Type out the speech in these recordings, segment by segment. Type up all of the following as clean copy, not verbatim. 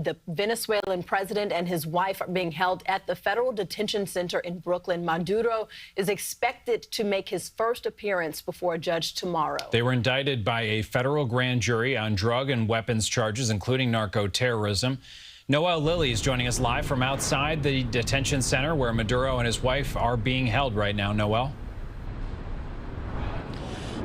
The Venezuelan president and his wife are being held at the federal detention center in Brooklyn. Maduro is expected to make his first appearance before a judge tomorrow. They were indicted by a federal grand jury on drug and weapons charges, including narco-terrorism. Noëlle Lilley is joining us live from outside the detention center where Maduro and his wife are being held right now. Noëlle?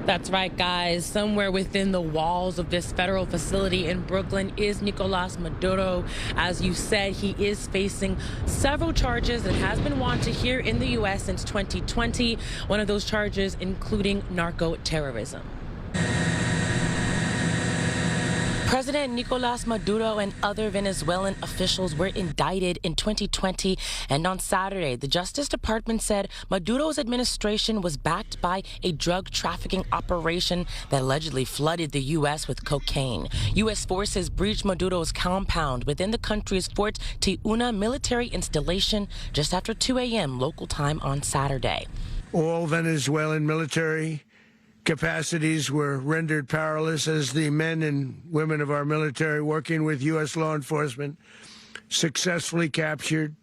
That's right, guys. Somewhere within the walls of this federal facility in Brooklyn is Nicolás Maduro. As you said, he is facing several charges that has been wanted here in the U.S. since 2020. One of those charges including narco-terrorism. President Nicolás Maduro and other Venezuelan officials were indicted in 2020, and on Saturday, the Justice Department said Maduro's administration was backed by a drug trafficking operation that allegedly flooded the U.S. with cocaine. U.S. forces breached Maduro's compound within the country's Fort Tiuna military installation just after 2 a.m. local time on Saturday. All Venezuelan military capacities were rendered powerless as the men and women of our military working with U.S. law enforcement successfully captured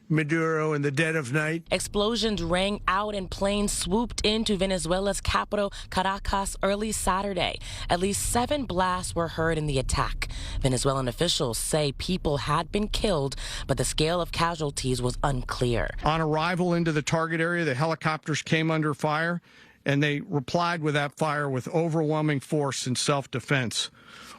Maduro in the dead of night. Explosions rang out and planes swooped into Venezuela's capital, Caracas, early Saturday. At least 7 blasts were heard in the attack. Venezuelan officials say people had been killed, but the scale of casualties was unclear. On arrival into the target area, the helicopters came under fire, and they replied with that fire with overwhelming force in self-defense.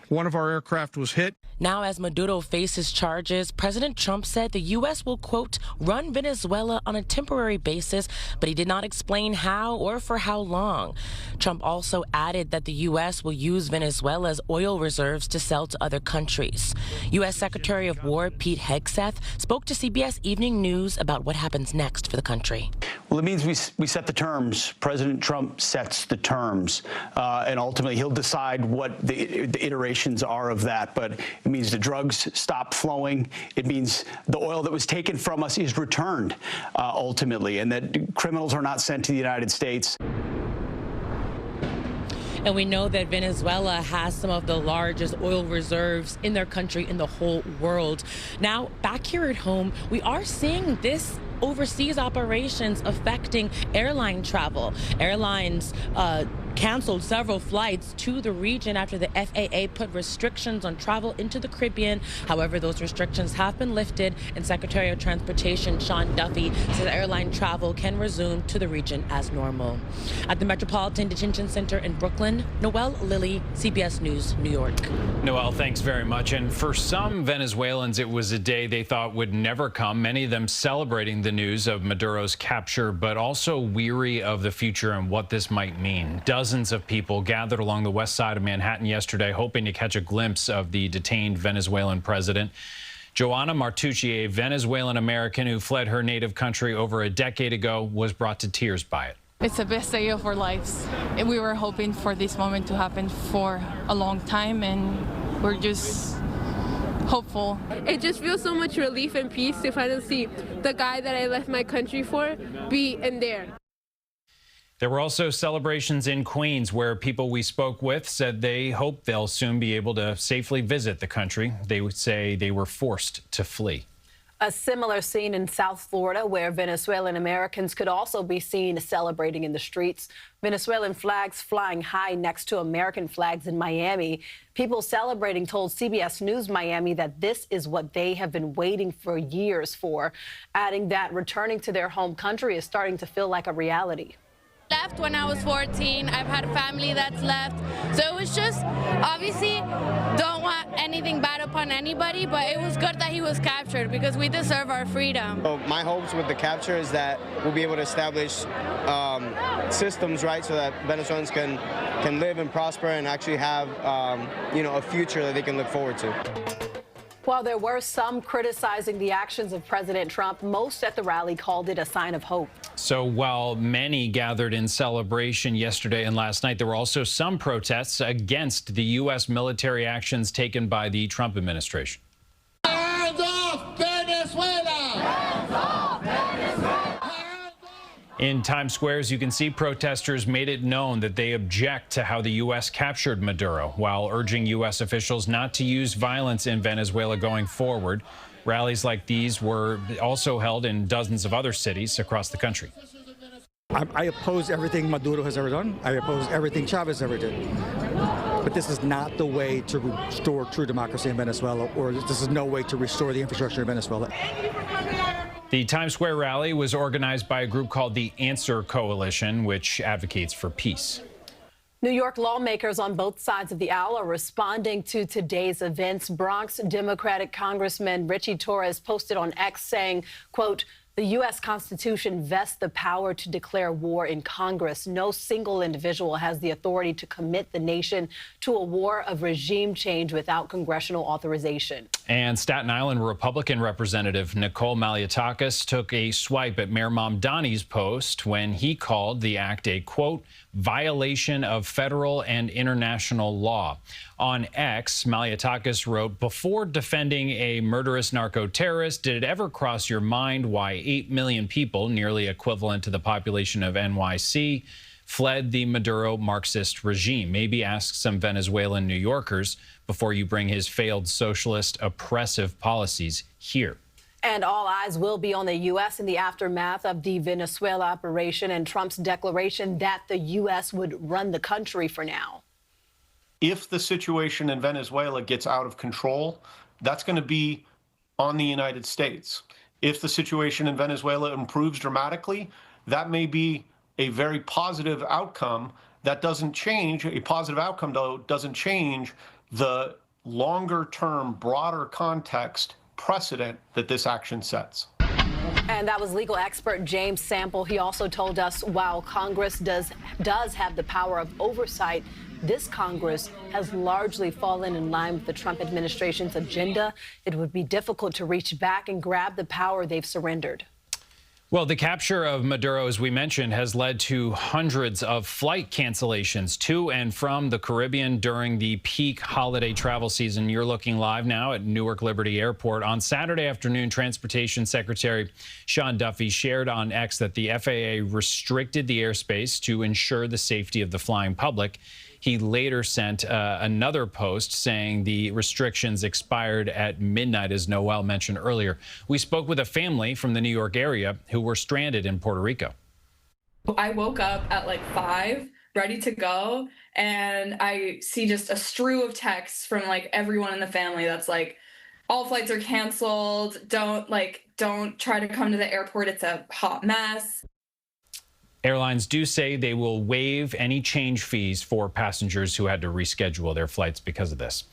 One of our aircraft was hit. Now, as Maduro faces charges, President Trump said the U.S. will, quote, run Venezuela on a temporary basis, but he did not explain how or for how long. Trump also added that the U.S. will use Venezuela's oil reserves to sell to other countries. U.S. Secretary of War Pete Hegseth spoke to CBS Evening News about what happens next for the country. Well, it means we set the terms. President Trump sets the terms, and ultimately he'll decide what the iterations are of that. But it means the drugs stop flowing. It means the oil that was taken from us is returned ultimately, and that criminals are not sent to the United States. And we know that Venezuela has some of the largest oil reserves in their country, in the whole world. Now, back here at home, we are seeing this overseas operations affecting airline travel. Airlines canceled several flights to the region after the FAA put restrictions on travel into the Caribbean. However, those restrictions have been lifted, and Secretary of Transportation Sean Duffy says airline travel can resume to the region as normal. At the Metropolitan Detention Center in Brooklyn, Noëlle Lilley, CBS News, New York. Noëlle, thanks very much. And for some Venezuelans, it was a day they thought would never come, many of them celebrating the news of Maduro's capture, but also weary of the future and what this might mean. Dozens of people gathered along the west side of Manhattan yesterday, hoping to catch a glimpse of the detained Venezuelan president. Joanna Martucci, a Venezuelan American who fled her native country over a decade ago, was brought to tears by it. It's the best day of our lives, and we were hoping for this moment to happen for a long time, and we're just hopeful. It just feels so much relief and peace to finally see the guy that I left my country for be in there. There were also celebrations in Queens where people we spoke with said they hope they'll soon be able to safely visit the country. They would say they were forced to flee. A similar scene in South Florida where Venezuelan Americans could also be seen celebrating in the streets. Venezuelan flags flying high next to American flags in Miami. People celebrating told CBS News Miami that this is what they have been waiting for years for, adding that returning to their home country is starting to feel like a reality. Left when I was 14. I've had a family that's left. So it was just, obviously, don't want anything bad upon anybody, but it was good that he was captured because we deserve our freedom. So my hopes with the capture is that we'll be able to establish systems, right, so that Venezuelans can live and prosper and actually have, a future that they can look forward to. While there were some criticizing the actions of President Trump, most at the rally called it a sign of hope. So while many gathered in celebration yesterday and last night, there were also some protests against the U.S. military actions taken by the Trump administration. Hands off Venezuela! Hands off Venezuela! In Times Square, as you can see, protesters made it known that they object to how the U.S. captured Maduro, while urging U.S. officials not to use violence in Venezuela going forward. Rallies like these were also held in dozens of other cities across the country. I oppose everything Maduro has ever done. I oppose everything Chavez ever did. But this is not the way to restore true democracy in Venezuela, or this is no way to restore the infrastructure in Venezuela. The Times Square rally was organized by a group called the Answer Coalition, which advocates for peace. New York lawmakers on both sides of the aisle are responding to today's events. Bronx Democratic Congressman Richie Torres posted on X saying, quote, "The U.S. Constitution vests the power to declare war in Congress. No single individual has the authority to commit the nation to a war of regime change without congressional authorization." And Staten Island Republican Representative Nicole Malliotakis took a swipe at Mayor Mamdani's post when he called the act a, quote, "violation of federal and international law." On X, Malliotakis wrote, "Before defending a murderous narco-terrorist, did it ever cross your mind why 8 million people, nearly equivalent to the population of NYC, fled the Maduro Marxist regime? Maybe ask some Venezuelan New Yorkers before you bring his failed socialist oppressive policies here." And all eyes will be on the U.S. in the aftermath of the Venezuela operation and Trump's declaration that the U.S. would run the country for now. If the situation in Venezuela gets out of control, that's going to be on the United States. If the situation in Venezuela improves dramatically, that may be a very positive outcome. That doesn't change. A positive outcome, though, doesn't change the longer-term, broader context precedent that this action sets. And that was legal expert James Sample. He also told us while Congress does have the power of oversight, this Congress has largely fallen in line with the Trump administration's agenda. It would be difficult to reach back and grab the power they've surrendered. Well, the capture of Maduro, as we mentioned, has led to hundreds of flight cancellations to and from the Caribbean during the peak holiday travel season. You're looking live now at Newark Liberty Airport. On Saturday afternoon, Transportation Secretary Sean Duffy shared on X that the FAA restricted the airspace to ensure the safety of the flying public. He later sent another post saying the restrictions expired at midnight, as Noëlle mentioned earlier. We spoke with a family from the New York area who were stranded in Puerto Rico. I woke up at like 5, ready to go, and I see just a strew of texts from like everyone in the family that's like, all flights are canceled. Don't try to come to the airport. It's a hot mess. Airlines do say they will waive any change fees for passengers who had to reschedule their flights because of this.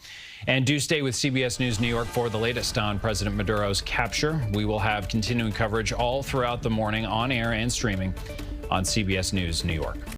And do stay with CBS News New York for the latest on President Maduro's capture. We will have continuing coverage all throughout the morning on air and streaming on CBS News New York.